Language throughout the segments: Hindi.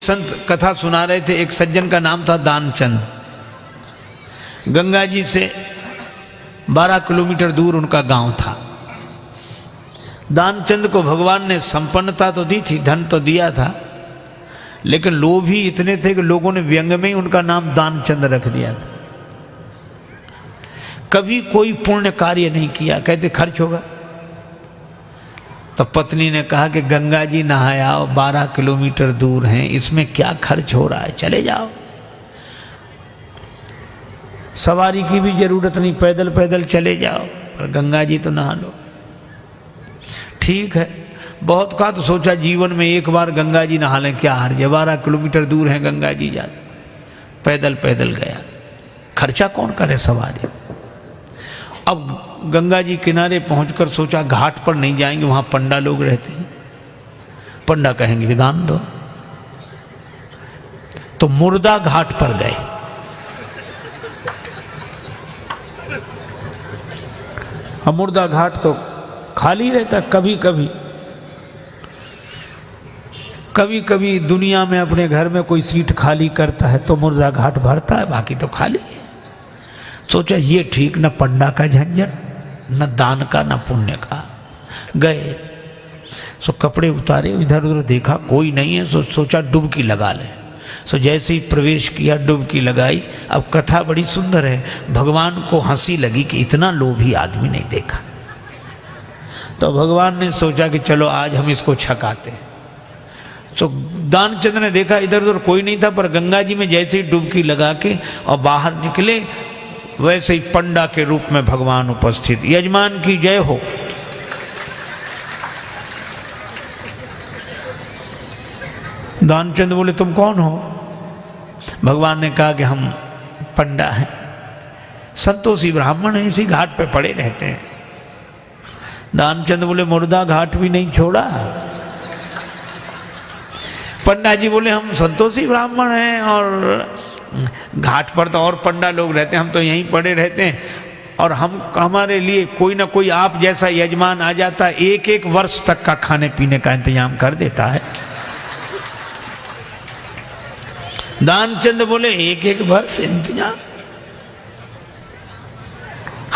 संत कथा सुना रहे थे। एक सज्जन का नाम था दानचंद। गंगा जी से 12 किलोमीटर दूर उनका गांव था। दानचंद को भगवान ने संपन्नता तो दी थी, धन तो दिया था, लेकिन लोभ ही इतने थे कि लोगों ने व्यंग में ही उनका नाम दानचंद रख दिया था। कभी कोई पुण्य कार्य नहीं किया, कहते खर्च होगा। तो पत्नी ने कहा कि गंगा जी नहायाओ, 12 किलोमीटर दूर हैं, इसमें क्या खर्च हो रहा है, चले जाओ। सवारी की भी जरूरत नहीं, पैदल पैदल चले जाओ, पर गंगा जी तो नहा लो। ठीक है, बहुत कहा तो सोचा जीवन में एक बार गंगा जी नहा लें, क्या हर्ज है, 12 किलोमीटर दूर है गंगा जी, जा पैदल पैदल गया, खर्चा कौन करे सवारी। अब गंगा जी किनारे पहुंचकर सोचा घाट पर नहीं जाएंगे, वहां पंडा लोग रहते हैं, पंडा कहेंगे कि दान दो। तो मुर्दा घाट पर गए। अब मुर्दा घाट तो खाली रहता, कभी कभी दुनिया में अपने घर में कोई सीट खाली करता है तो मुर्दा घाट भरता है, बाकी तो खाली है। सोचा ये ठीक, न पंडा का झंझट, न दान का, न पुण्य का। गए सो कपड़े उतारे, इधर उधर देखा कोई नहीं है, सोचा डुबकी लगा ले। सो जैसे ही प्रवेश किया, डुबकी लगाई। अब कथा बड़ी सुंदर है, भगवान को हंसी लगी कि इतना लोभी आदमी नहीं देखा। तो भगवान ने सोचा कि चलो आज हम इसको छकाते। तो दानचंद ने देखा इधर उधर कोई नहीं था, पर गंगा जी में जैसे ही डुबकी लगा के और बाहर निकले, वैसे ही पंडा के रूप में भगवान उपस्थित। यजमान की जय हो। दानचंद बोले तुम कौन हो? भगवान ने कहा कि हम पंडा हैं, संतोषी ब्राह्मण हैं, इसी घाट पे पड़े रहते हैं। दानचंद बोले मुर्दा घाट भी नहीं छोड़ा। पंडा जी बोले हम संतोषी ब्राह्मण हैं और घाट पर तो और पंडा लोग रहते हैं, हम तो यहीं पड़े रहते हैं, और हमारे लिए कोई ना कोई आप जैसा यजमान आ जाता है, 1-1 वर्ष तक का खाने पीने का इंतजाम कर देता है। दानचंद बोले 1-1 वर्ष इंतजाम?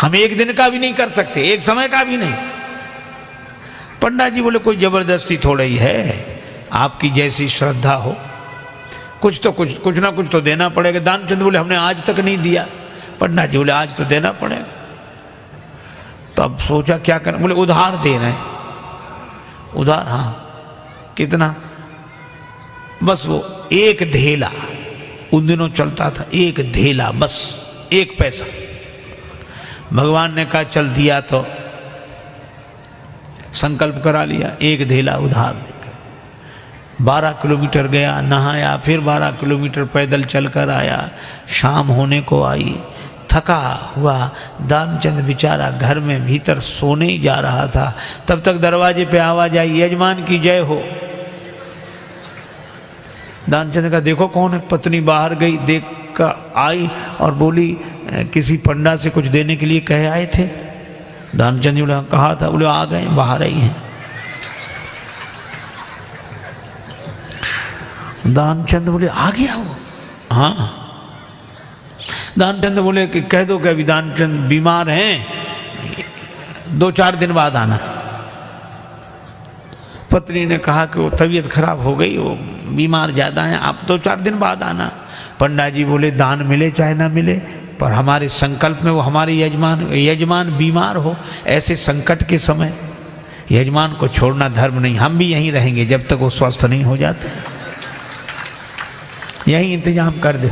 हम एक दिन का भी नहीं कर सकते, एक समय का भी नहीं। पंडा जी बोले कोई जबरदस्ती थोड़ा ही है, आपकी जैसी श्रद्धा हो, कुछ ना कुछ तो देना पड़ेगा। दानचंद बोले हमने आज तक नहीं दिया। पंडा जी बोले आज तो देना पड़ेगा। तो अब सोचा क्या करें, बोले उधार दे रहे हैं। उधार? हाँ। कितना? बस वो 1 धेला, उन दिनों चलता था, 1 धेला, बस 1 पैसा। भगवान ने कहा चल दिया, तो संकल्प करा लिया, 1 धेला उधार देकर 12 किलोमीटर गया, नहाया, फिर 12 किलोमीटर पैदल चलकर आया। शाम होने को आई, थका हुआ दानचंद बेचारा घर में भीतर सोने ही जा रहा था। तब तक दरवाजे पे आवाज आई, यजमान की जय हो। दानचंद का देखो कौन है। पत्नी बाहर गई, देख कर आई और बोली किसी पंडा से कुछ देने के लिए कहे आए थे? दानचंद बोले कहा था। बोले आ गए, बाहर आई हैं। दानचंद बोले आ गया वो? हाँ। दानचंद बोले कि कह दो कि अभी दानचंद बीमार हैं, 2-4 दिन बाद आना। पत्नी ने कहा कि वो तबीयत खराब हो गई, वो बीमार ज़्यादा हैं, आप 2-4 दिन बाद आना। पंडा जी बोले दान मिले चाहे ना मिले, पर हमारे संकल्प में वो हमारे यजमान बीमार हो, ऐसे संकट के समय यजमान को छोड़ना धर्म नहीं। हम भी यहीं रहेंगे जब तक वो स्वस्थ नहीं हो जाते, यही इंतजाम कर दो।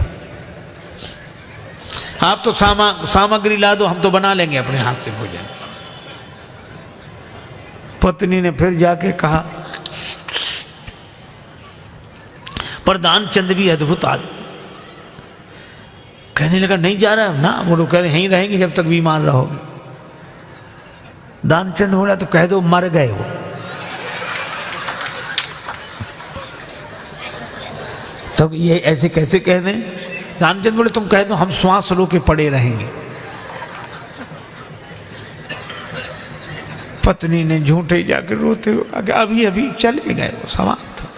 आप तो सामग्री ला दो, हम तो बना लेंगे अपने हाथ से भोजन। पत्नी ने फिर जाके कहा, पर दानचंद भी अद्भुत आदमी, कहने लगा नहीं जा रहा ना। बोलो कह रहे यहीं रहेंगे जब तक बीमार रहोगे। दानचंद बोला तो कह दो मर गए वो। तो ये ऐसे कैसे कह दें? दानचंद बोले तुम कह दो हम श्वास रो के पड़े रहेंगे। पत्नी ने झूठे जाकर रोते हुए अभी चले गए, वो समाप्त हो।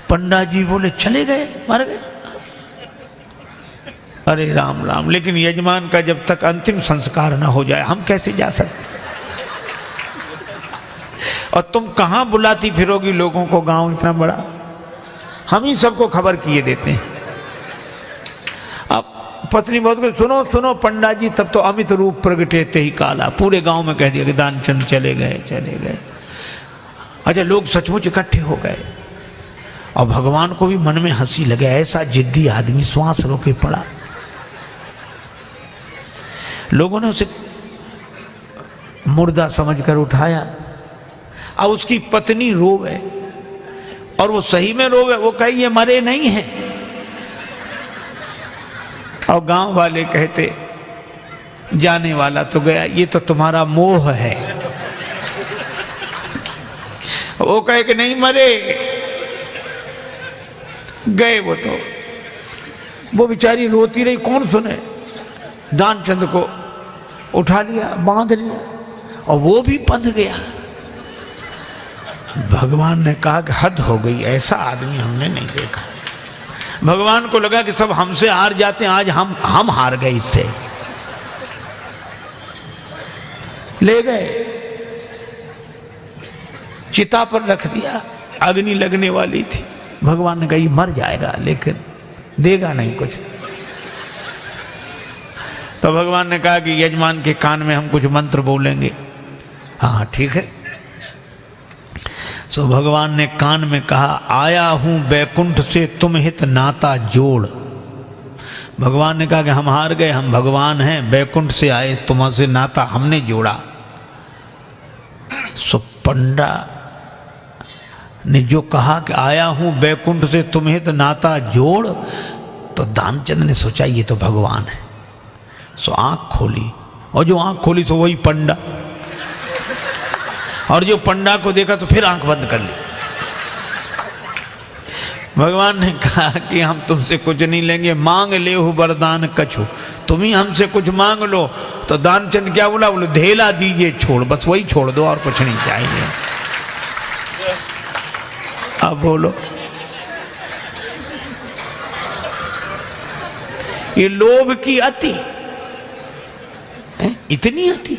पंडा जी बोले चले गए, मर गए। अरे राम राम, लेकिन यजमान का जब तक अंतिम संस्कार ना हो जाए हम कैसे जा सकते? और तुम कहां बुलाती फिरोगी लोगों को, गांव इतना बड़ा, हम ही सबको खबर किए देते हैं। अब पत्नी बहुत कुछ, सुनो सुनो पंडा जी, तब तो अमित रूप प्रगटे ते ही काला, पूरे गांव में कह दिया कि दानचंद चले गए चले गए। अच्छा, लोग सचमुच इकट्ठे हो गए और भगवान को भी मन में हंसी लगे, ऐसा जिद्दी आदमी श्वास रोके पड़ा। लोगों ने उसे मुर्दा समझकर उठाया। अब उसकी पत्नी रोवे, और वो सही में रोवे, वो कहे ये मरे नहीं हैं। और गांव वाले कहते जाने वाला तो गया, ये तो तुम्हारा मोह है। वो कहे कि नहीं मरे, गए वो तो। वो बेचारी रोती रही, कौन सुने। दानचंद को उठा लिया, बांध लिया, और वो भी बंध गया। भगवान ने कहा कि हद हो गई, ऐसा आदमी हमने नहीं देखा। भगवान को लगा कि सब हमसे हार जाते हैं, आज हम हार गए इससे। ले गए, चिता पर रख दिया, अग्नि लगने वाली थी। भगवान ने कहा ये मर जाएगा लेकिन देगा नहीं कुछ। तो भगवान ने कहा कि यजमान के कान में हम कुछ मंत्र बोलेंगे। हाँ ठीक है। सो भगवान ने कान में कहा, आया हूं बैकुंठ से तुम हित नाता जोड़। भगवान ने कहा कि हम हार गए, हम भगवान हैं, बैकुंठ से आए, तुमसे नाता हमने जोड़ा। सो पंडा ने जो कहा कि आया हूं बैकुंठ से तुम हित नाता जोड़, तो दानचंद ने सोचा ये तो भगवान है। सो आंख खोली, और जो आंख खोली तो वही पंडा, और जो पंडा को देखा तो फिर आंख बंद कर ली। भगवान ने कहा कि हम तुमसे कुछ नहीं लेंगे, मांग ले हो वरदान कछु, तुम ही हमसे कुछ मांग लो। तो दानचंद क्या बोला, बोले धेला दीजिए छोड़, बस वही छोड़ दो और कुछ नहीं चाहिए। अब बोलो, ये लोभ की अति, इतनी अति।